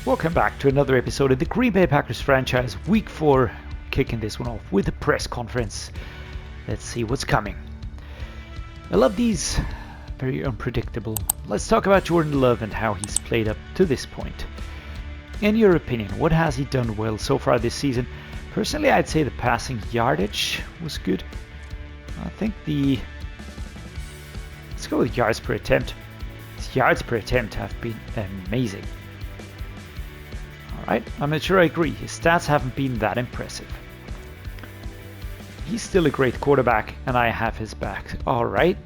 Welcome back to another episode of the Green Bay Packers franchise, Week 4, kicking this one off with a press conference. Let's see what's coming. I love these, very unpredictable. Let's talk about Jordan Love and how he's played up to this point. In your opinion, what has he done well so far this season? Personally, I'd say the passing yardage was good. I think let's go with yards per attempt. His yards per attempt have been amazing. Alright, I'm not sure I agree. His stats haven't been that impressive. He's still a great quarterback, and I have his back. Alright,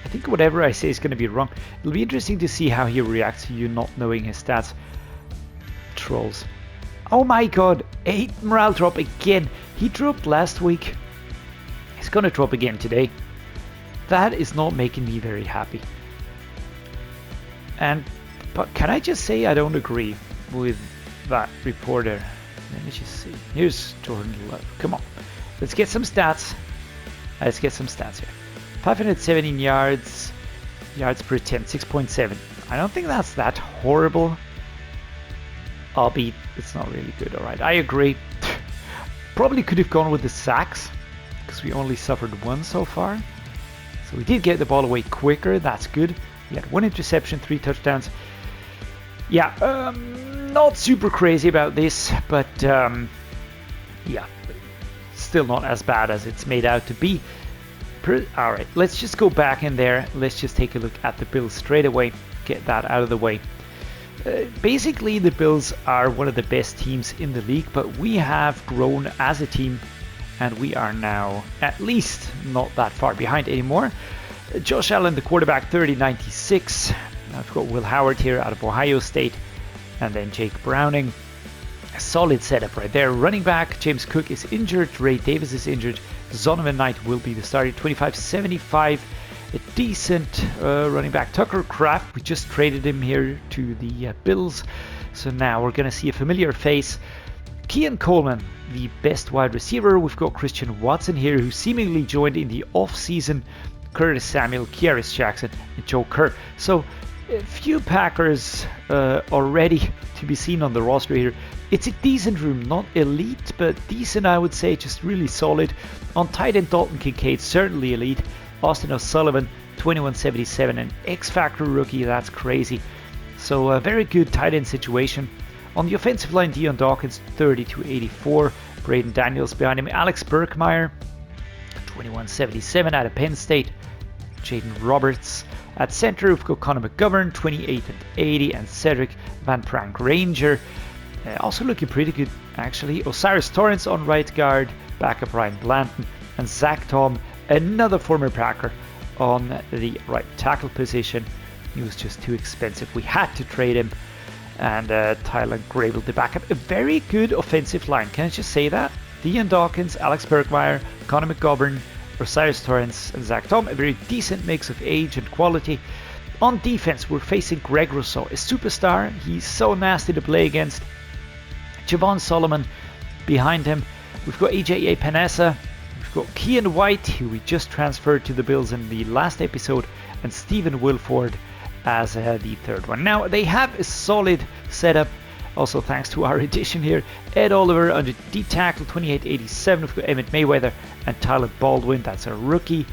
I think whatever I say is going to be wrong. It'll be interesting to see how he reacts to you not knowing his stats. Trolls. Oh my god, 8 morale drop again. He dropped last week. He's going to drop again today. That is not making me very happy. But can I just say I don't agree with that reporter? Let me just see. Here's Jordan Love. Come on. Let's get some stats. Let's get some stats here. 517 yards. Yards per attempt, 6.7. I don't think that's that horrible. Albeit, it's not really good. Alright, I agree. Probably could have gone with the sacks, because we only suffered one so far. So we did get the ball away quicker. That's good. We had 1 interception, 3 touchdowns. Yeah, not super crazy about this, but yeah, still not as bad as it's made out to be. Alright, let's just go back in there. Let's just take a look at the Bills straight away. Get that out of the way. Basically, the Bills are one of the best teams in the league, but we have grown as a team, and we are now at least not that far behind anymore. Josh Allen, the quarterback, 30-96. I've got Will Howard here out of Ohio State, and then Jake Browning. A solid setup right there. Running back, James Cook is injured. Ray Davis is injured. Zonovan Knight will be the starter. 25-75. A decent running back. Tucker Kraft, we just traded him here to the Bills. So now we're going to see a familiar face. Keon Coleman, the best wide receiver. We've got Christian Watson here, who seemingly joined in the off-season. Curtis Samuel, Kieris Jackson, and Joe Kerr. So a few Packers already to be seen on the roster here. It's a decent room, not elite, but decent, I would say, just really solid. On tight end, Dalton Kincaid, certainly elite. Austin O'Sullivan, 21-77, an X-Factor rookie, that's crazy. So a very good tight end situation. On the offensive line, Dion Dawkins, 30-84. Braden Daniels behind him. Alex Burkmeyer, 21-77 out of Penn State. Jayden Roberts. At center, we've got Connor McGovern, 28-80, and Cedric Van Prank Ranger. Also looking pretty good, actually. Osiris Torrance on right guard, backup Ryan Blanton, and Zach Tom, another former Packer, on the right tackle position. He was just too expensive. We had to trade him. And Tyler Grable, the backup. A very good offensive line, can I just say that? Dion Dawkins, Alex Burkmeyer, Connor McGovern, Osiris Torrance, and Zach Tom. A very decent mix of age and quality. On defense, we're facing Greg Rousseau, a superstar. He's so nasty to play against. Javon Solomon behind him. We've got AJ Epinesa. We've got Kean White, who we just transferred to the Bills in the last episode, and Stephen Wilford as the third one. Now, they have a solid setup. Also, thanks to our addition here, Ed Oliver under D tackle, 28-87. We've got Emmett Mayweather and Tyler Baldwin. That's a rookie.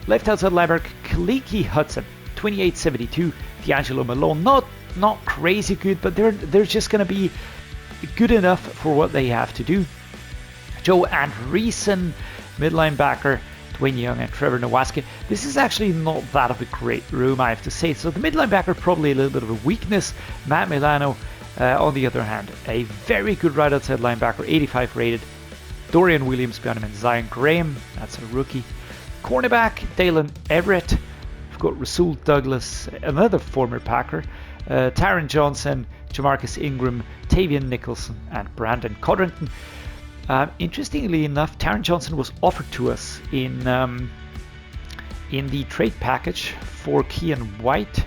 Left outside linebacker, Kaliki Hudson, 28-72. D'Angelo Malone, not crazy good, but they're just going to be good enough for what they have to do. Joe Andreessen, mid linebacker, Dwayne Young and Trevor Nowaska. This is actually not that of a great room, I have to say. So the mid linebacker, probably a little bit of a weakness. Matt Milano, on the other hand, a very good right outside linebacker, 85 rated. Dorian Williams behind him, and Zion Graham, that's a rookie. Cornerback, Dalen Everett. We've got Rasul Douglas, another former Packer. Taron Johnson, Jamarcus Ingram, Tavian Nicholson, and Brandon Codrington. Interestingly enough, Taron Johnson was offered to us in the trade package for Kean White.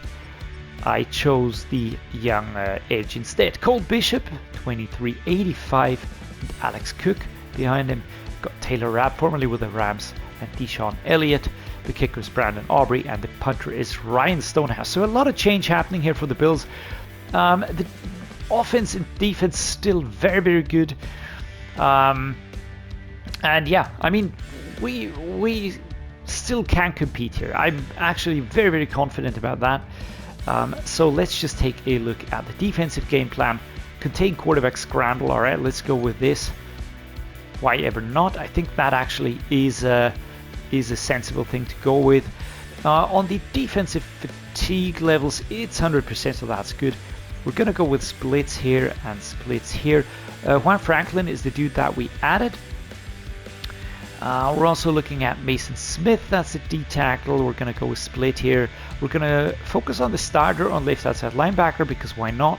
I chose the young edge instead. Cole Bishop, 23-85, and Alex Cook behind him. Got Taylor Rapp, formerly with the Rams, and Deshaun Elliott. The kicker is Brandon Aubrey, and the punter is Ryan Stonehouse. So a lot of change happening here for the Bills. The offense and defense still very, very good. And yeah, I mean, we still can compete here. I'm actually very, very confident about that. So let's just take a look at the defensive game plan. Contain quarterback scramble. All right, let's go with this. Why ever not? I think that actually is a sensible thing to go with. On the defensive fatigue levels, it's 100%, so that's good. We're gonna go with splits here and splits here. Juan Franklin is the dude that we added. We're also looking at Mason Smith, that's a D tackle. We're gonna go with split here. We're gonna focus on the starter on left outside linebacker, because why not?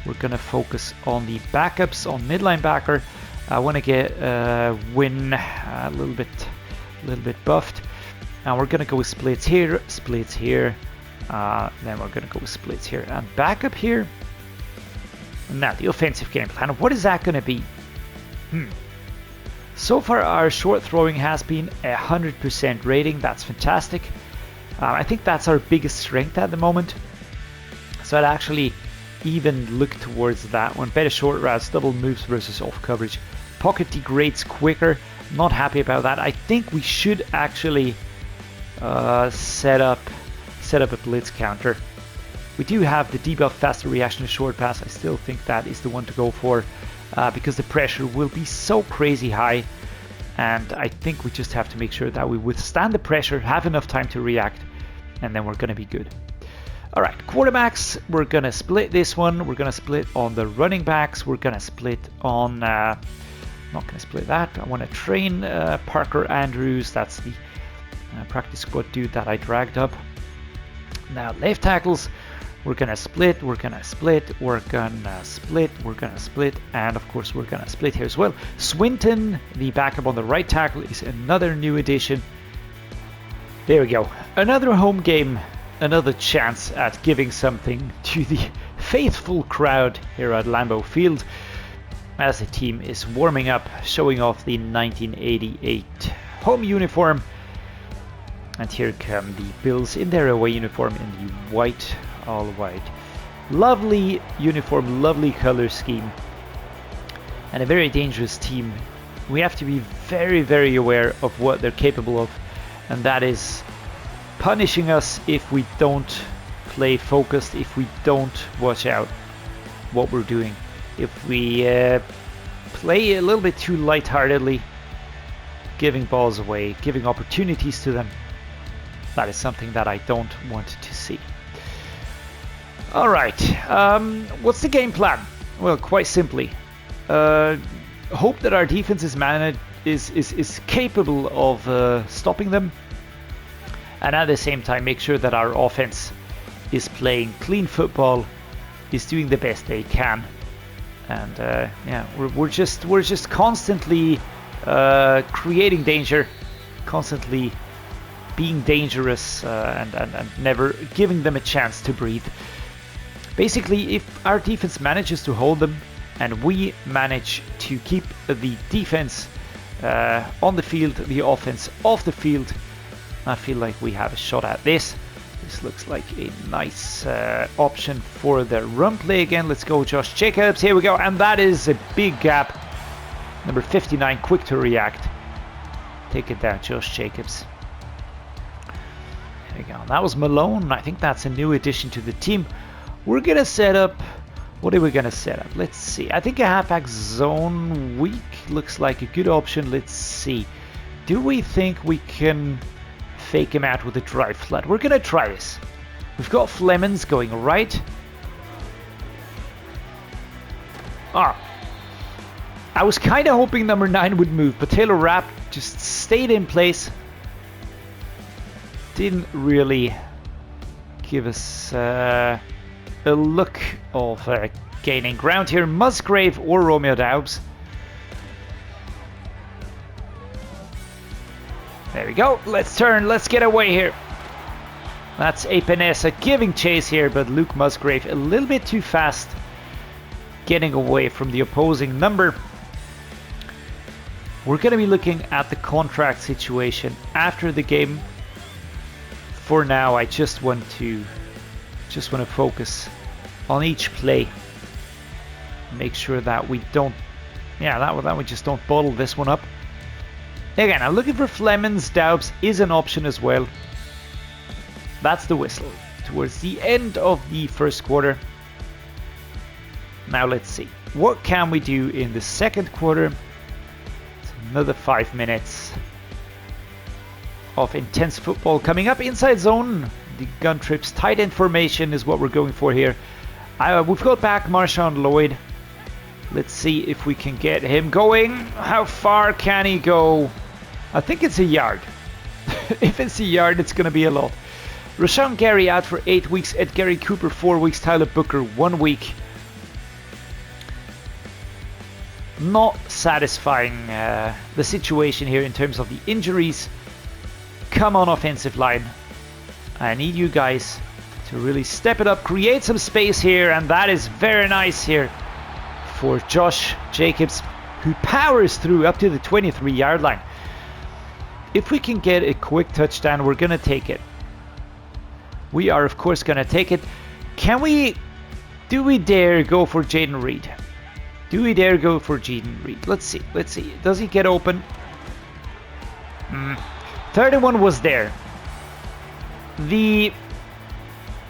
We're gonna focus on the backups on mid linebacker. I want to get Win a little bit buffed, and we're gonna go with splits here, then we're gonna go with splits here and backup here. Now the offensive game plan, what is that gonna be? So far our short throwing has been 100% rating. That's fantastic. I think that's our biggest strength at the moment, so I'd actually even look towards that one. Better short routes, double moves versus off coverage. Pocket degrades quicker. Not happy about that. I think we should actually set up a blitz counter. We do have the debuff faster reaction to short pass. I still think that is the one to go for, because the pressure will be so crazy high, and I think we just have to make sure that we withstand the pressure, have enough time to react, and then we're going to be good. All right, quarterbacks, we're going to split this one. We're going to split on the running backs. We're going to split on, not going to split that. I want to train Parker Andrews. That's the practice squad dude that I dragged up. Now, left tackles, we're going to split, we're going to split, we're going to split, we're going to split, and of course, we're going to split here as well. Swinton, the backup on the right tackle, is another new addition. There we go. Another home game. Another chance at giving something to the faithful crowd here at Lambeau Field as the team is warming up, showing off the 1988 home uniform. And here come the Bills in their away uniform in the white, all white. Lovely uniform, lovely color scheme, and a very dangerous team. We have to be very, very aware of what they're capable of, and that is punishing us if we don't play focused, if we don't watch out what we're doing, if we play a little bit too lightheartedly, giving balls away, giving opportunities to them. That is something that I don't want to see. All right, what's the game plan? Well, quite simply, hope that our defense is capable of stopping them, and at the same time make sure that our offense is playing clean football, is doing the best they can, and yeah, we're just constantly creating danger, constantly being dangerous, and never giving them a chance to breathe. Basically, if our defense manages to hold them and we manage to keep the defense on the field, the offense off the field, I feel like we have a shot at this. This looks like a nice option for the run play again. Let's go, Josh Jacobs. Here we go, and that is a big gap. Number 59, quick to react. Take it down, Josh Jacobs. There we go. That was Malone. I think that's a new addition to the team. We're gonna set up. What are we gonna set up? Let's see. I think a halfback zone weak looks like a good option. Let's see. Do we think we can fake him out with a drive flat? We're gonna try this. We've got Flemons going right. I was kind of hoping number 9 would move, but Taylor Rapp just stayed in place. Didn't really give us a look of gaining ground here. Musgrave or Romeo Doubs. There we go. Let's turn. Let's get away here. That's Epinesa giving chase here, but Luke Musgrave a little bit too fast, getting away from the opposing number. We're going to be looking at the contract situation after the game. For now, I just want to focus on each play Make sure that we don't, yeah, that we just don't bottle this one up. Again, I'm looking for Flemons. Daubs is an option as well. That's the whistle towards the end of the first quarter. Now let's see. What can we do in the second quarter? It's another 5 minutes of intense football coming up. Inside zone. The gun trips tight end formation is what we're going for here. We've got back Marshawn Lloyd. Let's see if we can get him going. How far can he go? I think it's a yard. If it's a yard, it's going to be a lot. Rashawn Gary out for 8 weeks. Ed Gary Cooper 4 weeks. Tyler Booker 1 week. Not satisfying the situation here in terms of the injuries. Come on, offensive line. I need you guys to really step it up, create some space here, and that is very nice here for Josh Jacobs, who powers through up to the 23-yard line. If we can get a quick touchdown, we're going to take it. We are, of course, going to take it. Do we dare go for Jayden Reed? Do we dare go for Jayden Reed? Let's see. Does he get open? 31 was there. The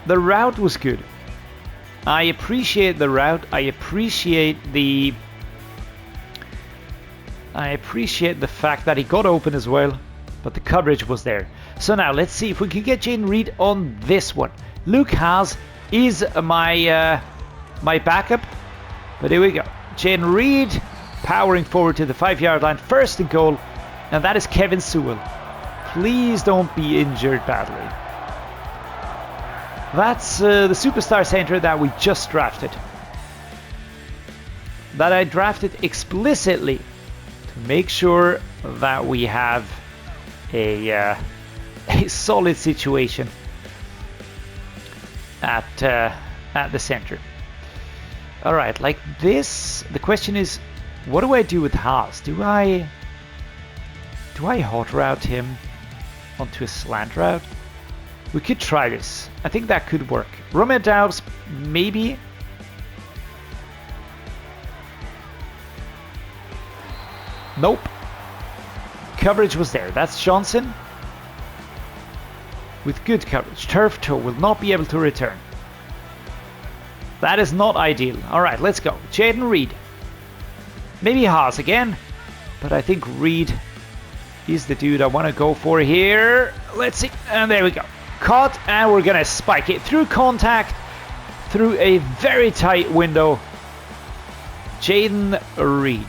route was good. I appreciate the route. I appreciate the fact that he got open as well, but the coverage was there. So now let's see if we can get Jayden Reed on this one. Luke Haas is my backup, but here we go. Jayden Reed powering forward to the 5-yard line, 1st and goal, and that is Kevin Sewell. Please don't be injured badly. That's the superstar center that we just drafted. That I drafted explicitly to make sure that we have a solid situation at the center. All right, like this. The question is, what do I do with Haas? Do I hot route him onto a slant route? We could try this. I think that could work. Romeo Doubs, maybe. Nope. Coverage was there. That's Johnson. With good coverage. Turf toe will not be able to return. That is not ideal. Alright, let's go. Jayden Reed. Maybe Haas again. But I think Reed is the dude I want to go for here. Let's see. And there we go. Caught, and we're going to spike it through contact, through a very tight window. Jayden Reed.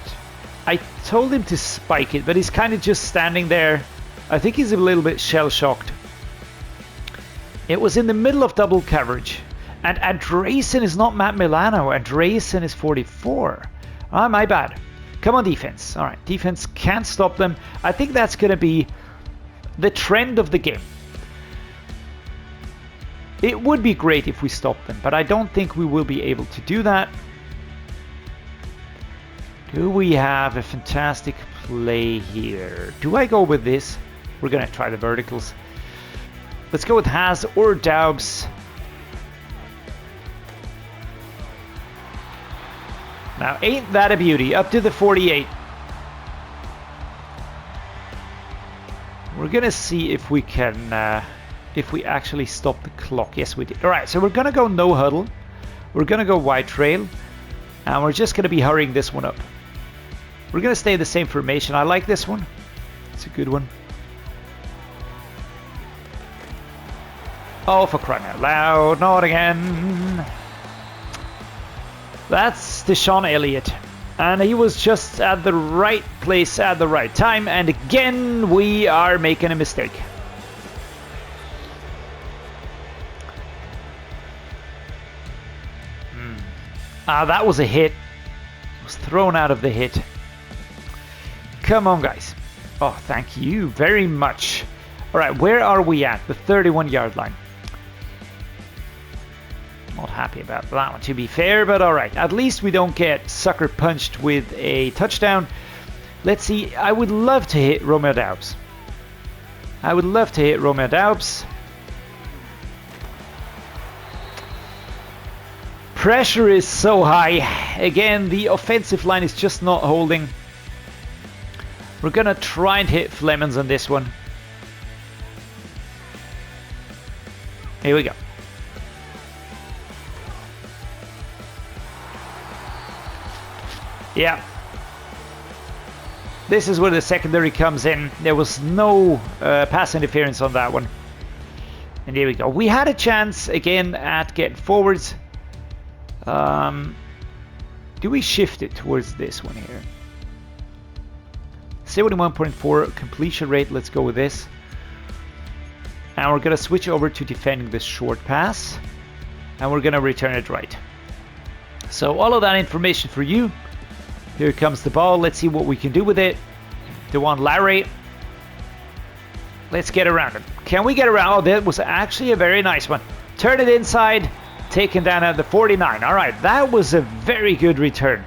I told him to spike it, but he's kind of just standing there. I think he's a little bit shell-shocked. It was in the middle of double coverage. And Andreessen is not Matt Milano. Andreessen is 44. Ah, my bad. Come on, defense. All right, defense can't stop them. I think that's going to be the trend of the game. It would be great if we stopped them, but I don't think we will be able to do that. Do we have a fantastic play here? Do I go with this? We're going to try the verticals. Let's go with Haas or Daubs. Now, ain't that a beauty? Up to the 48. We're going to see if we can... if we actually stop the clock. Yes, we did. All right, so we're going to go no huddle. We're going to go wide trail. And we're just going to be hurrying this one up. We're going to stay the same formation. I like this one. It's a good one. Oh, for crying out loud. Not again. That's Deshaun Elliott. And he was just at the right place at the right time. And again, we are making a mistake. That was a hit. Was thrown out of the hit. Come on, guys. Oh, thank you very much. All right, where are we at? The 31-yard line. Not happy about that one, to be fair, but all right. At least we don't get sucker punched with a touchdown. Let's see. I would love to hit Romeo Doubs. I would love to hit Romeo Doubs. pressure is so high. Again, the offensive line is just not holding. We're gonna try and hit Flemons on this one. Here we go. Yeah. This is where the secondary comes in. There was no pass interference on that one. And here we go. We had a chance again at getting forwards. Do we shift it towards this one here? 71.4 completion rate. Let's go with this. And we're going to switch over to defending the short pass. And we're going to return it right. So all of that information for you. Here comes the ball. Let's see what we can do with it. DeJuan Larry. Let's get around him. Can we get around? Oh, that was actually a very nice one. Turn it inside. Taken down at the 49. All right, that was a very good return.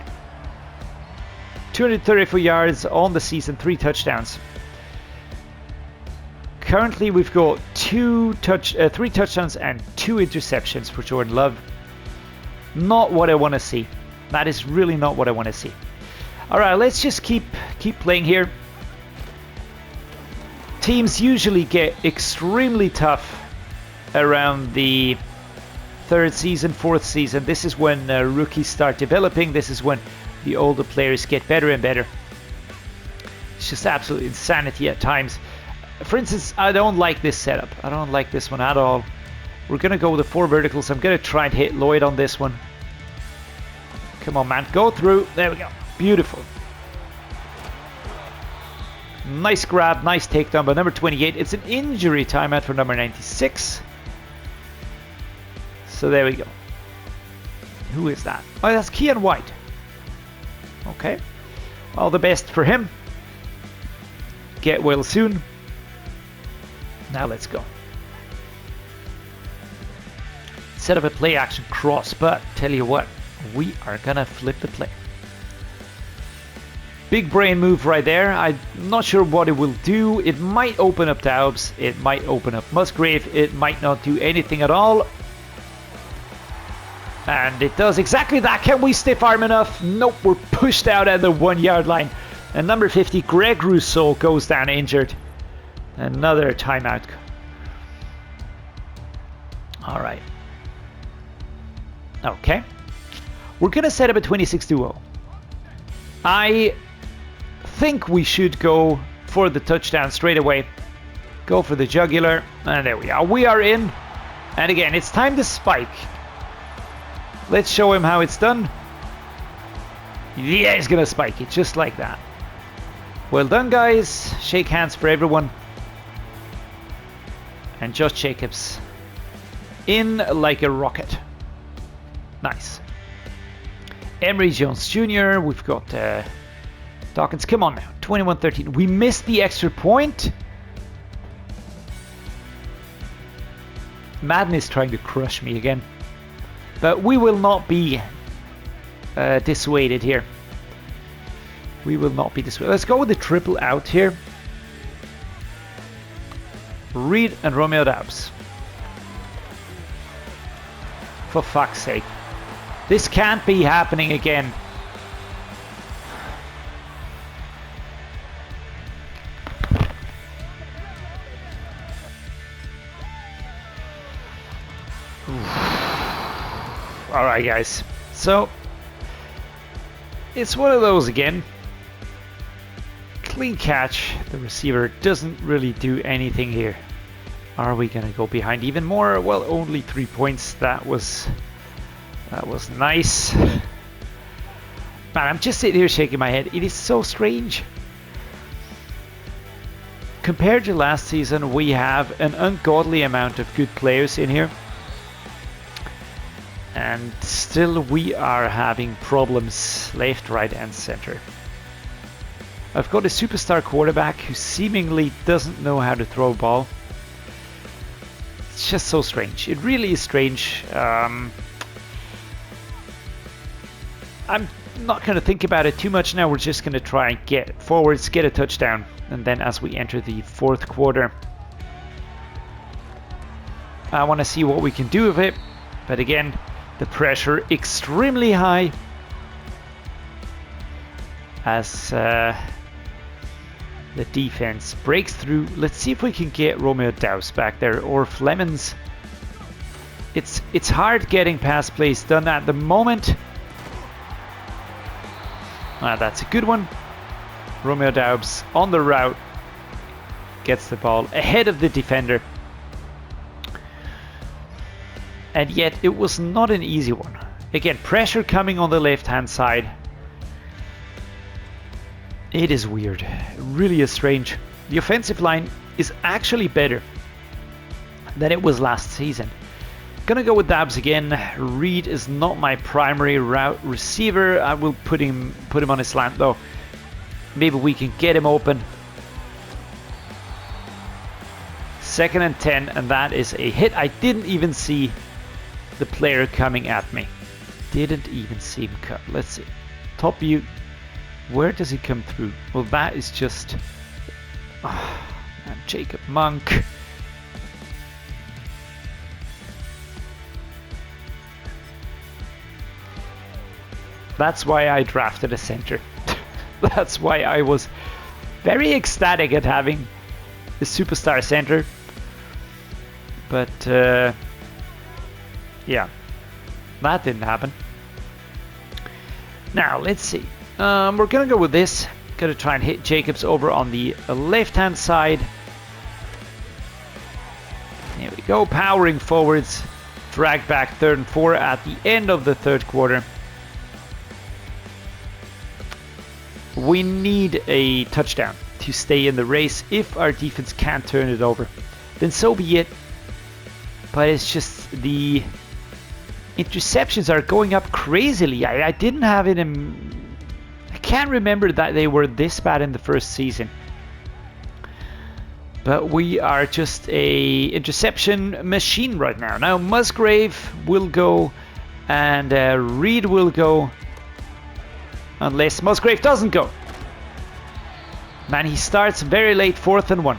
234 yards on the season, 3 touchdowns. Currently, we've got 3 touchdowns and 2 interceptions for Jordan Love. Not what I want to see. That is really not what I want to see. All right, let's just keep playing here. Teams usually get extremely tough around the 3rd season, 4th season. This is when rookies start developing. This is when the older players get better and better. It's just absolute insanity at times. For instance, I don't like this setup. I don't like this one at all. We're going to go with the 4 verticals. I'm going to try and hit Lloyd on this one. Come on, man. Go through. There we go. Beautiful. Nice grab. Nice takedown by number 28. It's an injury timeout for number 96. So there we go. Who is that? Oh, that's Keon White. Okay. All the best for him. Get well soon. Now let's go. Set up a play action cross, but tell you what, we are gonna flip the play. Big brain move right there. I'm not sure what it will do. It might open up Daubs. It might open up Musgrave. It might not do anything at all. And it does exactly that. Can we stiff arm enough? Nope, we're pushed out at the 1 yard line. And number 50, Greg Rousseau, goes down injured. Another timeout. All right. Okay. We're going to set up a 26-0. I think we should go for the touchdown straight away. Go for the jugular. And there we are. We are in. And again, it's time to spike. Let's show him how it's done. Yeah, he's going to spike it just like that. Well done, guys. Shake hands for everyone. And Josh Jacobs in like a rocket. Nice. Emory Jones Jr. We've got Dawkins. Come on now. 21-13. We missed the extra point. Madden is trying to crush me again. But we will not be dissuaded here. We will not be dissuaded. Let's go with the triple out here. Reed and Romeo Daubs. For fuck's sake. This can't be happening again. Alright guys, so it's one of those again. Clean catch. The receiver doesn't really do anything here. Are we gonna go behind even more? Well, only 3 points. That was nice. Man, I'm just sitting here shaking my head. It is so strange. Compared to last season, we have an ungodly amount of good players in here. And still we are having problems left, right and center. I've got a superstar quarterback who seemingly doesn't know how to throw a ball. It's just so strange. It really is strange. I'm not going to think about it too much now. We're just going to try and get forwards, get a touchdown. And then as we enter the 4th quarter, I want to see what we can do with it. But again, The pressure extremely high as the defense breaks through. Let's see if we can get Romeo Daus back there, or Flemons. It's hard getting pass plays done at the moment. That's a good one. Romeo Daubs on the route gets the ball ahead of the defender. And yet it was not an easy one. Again, pressure coming on the left-hand side. It is weird. Really is strange. The offensive line is actually better than it was last season. Gonna go with Dabs again. Reed is not my primary route receiver. I will put him on a slant though. Maybe we can get him open. 2nd and 10, and that is a hit. I didn't even see the player coming at me. Didn't even see him cut. Let's see. Top view. Where does he come through? Well, that is just... and Jacob Monk. That's why I drafted a center. That's why I was very ecstatic at having the superstar center. But yeah, that didn't happen. Now let's see. We're gonna go with this. Gonna try and hit Jacobs over on the left-hand side. There we go. Powering forwards. Drag back 3rd and 4 at the end of the 3rd quarter. We need a touchdown to stay in the race. If our defense can't turn it over, then so be it. But it's just the interceptions are going up crazily. I didn't have it in... I can't remember that they were this bad in the first season. But we are just a interception machine right now. Now Musgrave will go and Reed will go. Unless Musgrave doesn't go. Man, he starts very late, 4th and 1.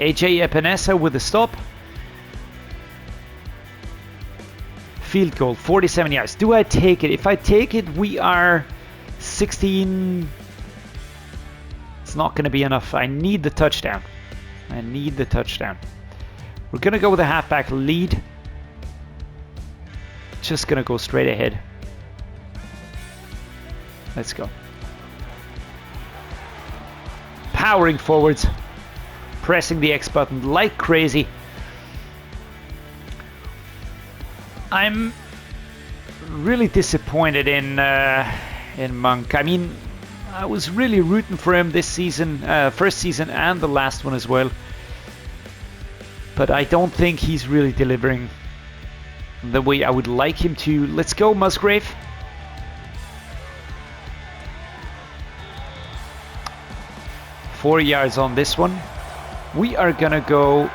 AJ Epinesa with a stop. Field goal, 47 yards. Do I take it? If I take it, we are 16. It's not going to be enough. I need the touchdown. I need the touchdown. We're going to go with a halfback lead. Just going to go straight ahead. Let's go. Powering forwards. Pressing the X button like crazy. I'm really disappointed in Monk. I mean, I was really rooting for him this season, first season and the last one as well. But I don't think he's really delivering the way I would like him to. Let's go, Musgrave. Four yards on this one. We are gonna go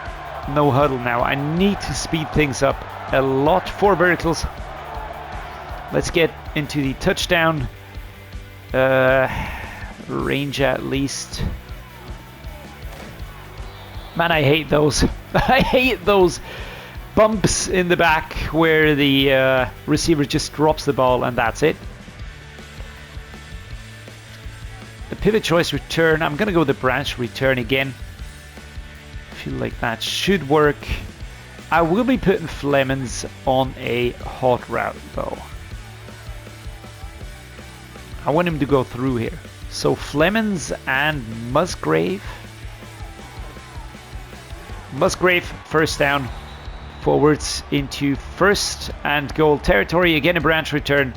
no huddle now. I need to speed things up a lot. 4 verticals. Let's get into the touchdown range at least. Man, I hate those. I hate those bumps in the back where the receiver just drops the ball and that's it. The pivot choice return. I'm gonna go with the branch return again. I feel like that should work. I will be putting Flemons on a hot route though. I want him to go through here. So Flemons and Musgrave. Musgrave, first down. Forwards into 1st and goal territory. Again, a branch return.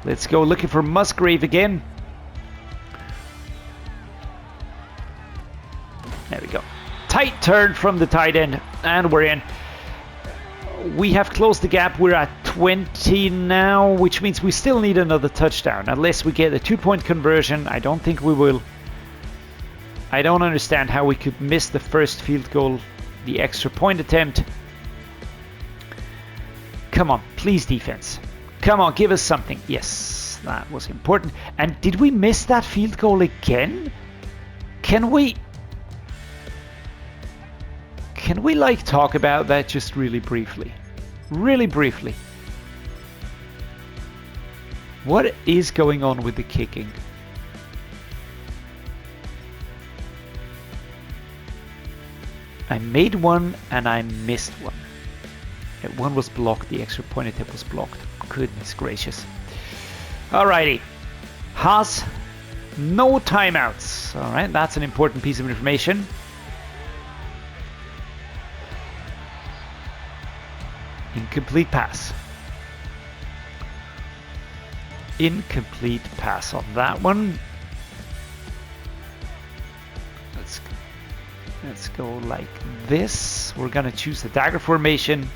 Let's go looking for Musgrave again. There we go. Tight turn from the tight end, and we're in. We have closed the gap. We're at 20 now, which means we still need another touchdown. Unless we get a 2-point conversion, I don't think we will. I don't understand how we could miss the first field goal, the extra point attempt. Come on, please, defense. Come on, give us something. Yes, that was important. And did we miss that field goal again? Can we like talk about that just really briefly? really briefly. What is going on with the kicking? I made one and I missed one. One was blocked, the extra point attempt was blocked. Goodness gracious. Alrighty. Haas, no timeouts. Alright, that's an important piece of information. Incomplete pass. Incomplete pass on that one. Let's go like this. We're gonna choose the dagger formation.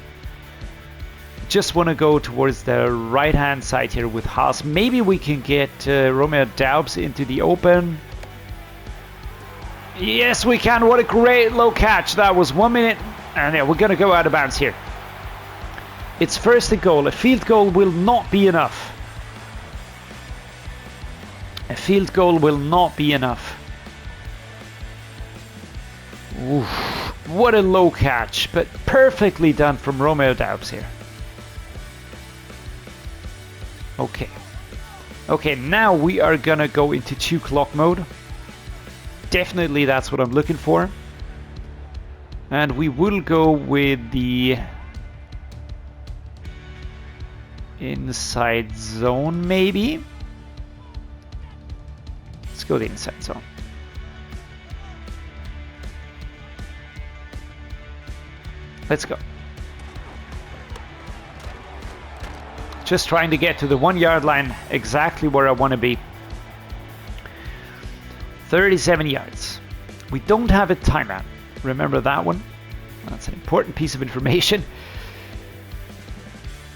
Just want to go towards the right hand side here with Haas. Maybe we can get Romeo Daubs into the open. Yes, we can. What a great low catch. That was 1 minute. And yeah, we're gonna go out of bounds here. It's first and goal. A field goal will not be enough. A field goal will not be enough. Oof, what a low catch, but perfectly done from Romeo Daubs here. Okay. Okay, now we are gonna go into 2 clock mode. Definitely that's what I'm looking for. And we will go with the inside zone, maybe. Let's go the inside zone. Let's go. Just trying to get to the 1 yard line, exactly where I want to be. 37 yards. We don't have a timeout. Remember that one? That's an important piece of information.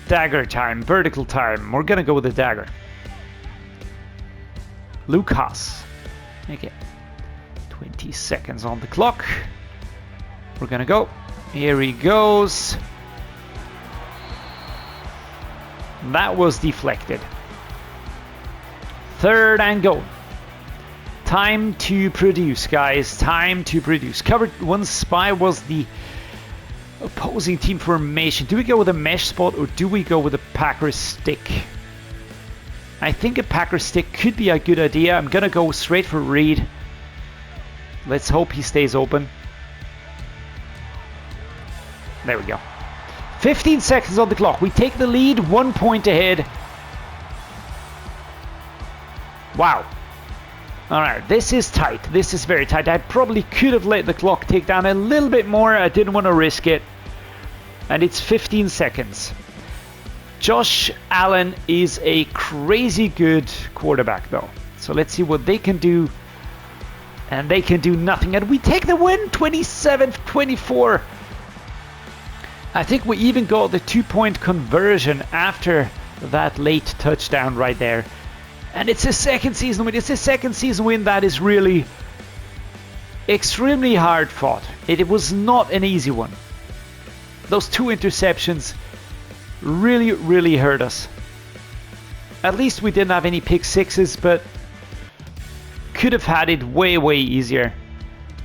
Dagger time, vertical time. We're gonna go with the dagger. Luke Haas. Okay. 20 seconds on the clock. We're gonna go. Here he goes. That was deflected. 3rd and goal. Time to produce, guys. Time to produce. Covered 1 spy was the opposing team formation. Do we go with a mesh spot or do we go with a Packer stick? I think a Packer stick could be a good idea. I'm gonna go straight for Reed. Let's hope he stays open. There we go. 15 seconds on the clock. We take the lead, 1 point ahead. Wow. Alright, this is tight. This is very tight. I probably could have let the clock tick down a little bit more. I didn't want to risk it. And it's 15 seconds. Josh Allen is a crazy good quarterback though. So let's see what they can do. And they can do nothing. And we take the win, 27-24. I think we even got the 2-point conversion after that late touchdown right there. And it's a second season win. It's a second season win that is really extremely hard fought. It was not an easy one. Those 2 interceptions really, really hurt us. At least we didn't have any pick sixes, but could have had it way, way easier.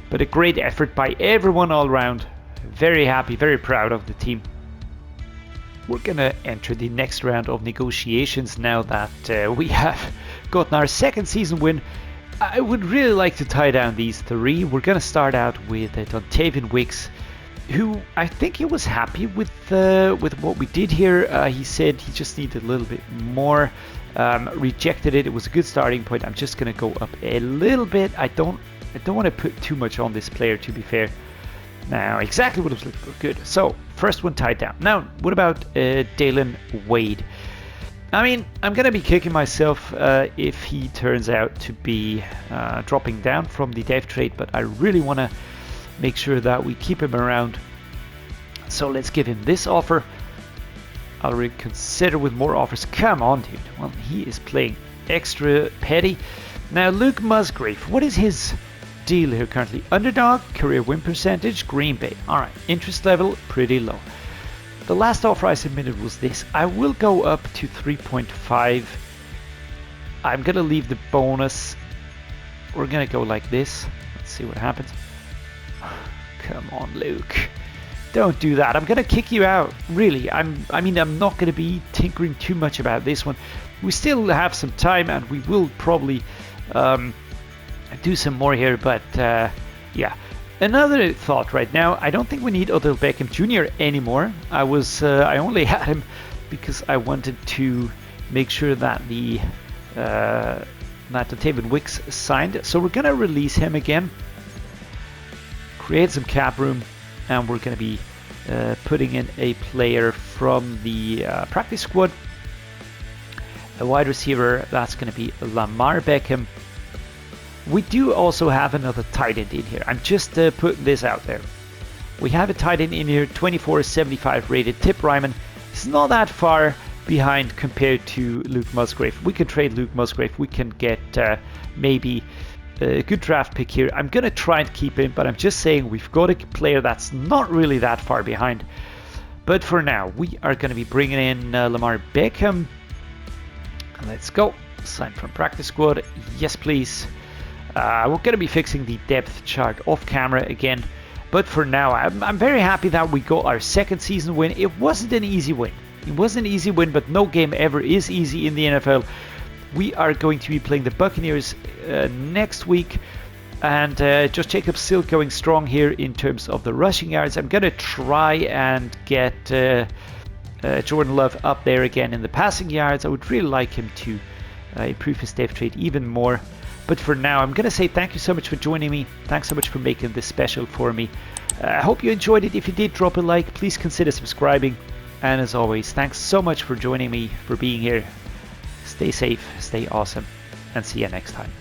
But a great effort by everyone all around. Very happy, very proud of the team. We're gonna enter the next round of negotiations now that we have gotten our second season win. I would really like to tie down these 3. We're gonna start out with Dontavian Wicks, who I think he was happy with what we did here. He said he just needed a little bit more. Rejected it. It was a good starting point. I'm just gonna go up a little bit. I don't want to put too much on this player, to be fair. Now, exactly what I was looking for. Good. So, first one tied down. Now, what about Dalen Wade? I mean, I'm going to be kicking myself if he turns out to be dropping down from the dev trade, but I really want to make sure that we keep him around. So, let's give him this offer. I'll reconsider with more offers. Come on, dude. Well, he is playing extra petty. Now, Luke Musgrave, what is his deal here currently? Underdog, career win percentage, Green Bay. Alright, interest level, pretty low. The last offer I submitted was this. I will go up to 3.5. I'm gonna leave the bonus. We're gonna go like this. Let's see what happens. Come on, Luke. Don't do that. I'm gonna kick you out. Really, I mean, I'm not gonna be tinkering too much about this one. We still have some time, and we will probably do some more here. But yeah, another thought right now. I don't think we need Odell Beckham Jr. anymore. I only had him because I wanted to make sure that the David Wicks signed. So we're gonna release him again, create some cap room, and we're gonna be putting in a player from the practice squad, a wide receiver. That's gonna be Lamar Beckham. We do also have another tight end in here. I'm just putting this out there. We have a tight end in here, 24.75 rated. Tip Ryman. It's not that far behind compared to Luke Musgrave. We can trade Luke Musgrave. We can get maybe a good draft pick here. I'm going to try and keep him, but I'm just saying we've got a player that's not really that far behind. But for now, we are going to be bringing in Lamar Beckham. Let's go. Sign from practice squad. Yes, please. We're going to be fixing the depth chart off camera again. But for now, I'm very happy that we got our second season win. It wasn't an easy win. It wasn't an easy win, but no game ever is easy in the NFL. We are going to be playing the Buccaneers next week. And Josh Jacobs still going strong here in terms of the rushing yards. I'm going to try and get Jordan Love up there again in the passing yards. I would really like him to improve his depth chart even more. But for now, I'm going to say thank you so much for joining me. Thanks so much for making this special for me. I hope you enjoyed it. If you did, drop a like. Please consider subscribing. And as always, thanks so much for joining me, for being here. Stay safe, stay awesome, and see you next time.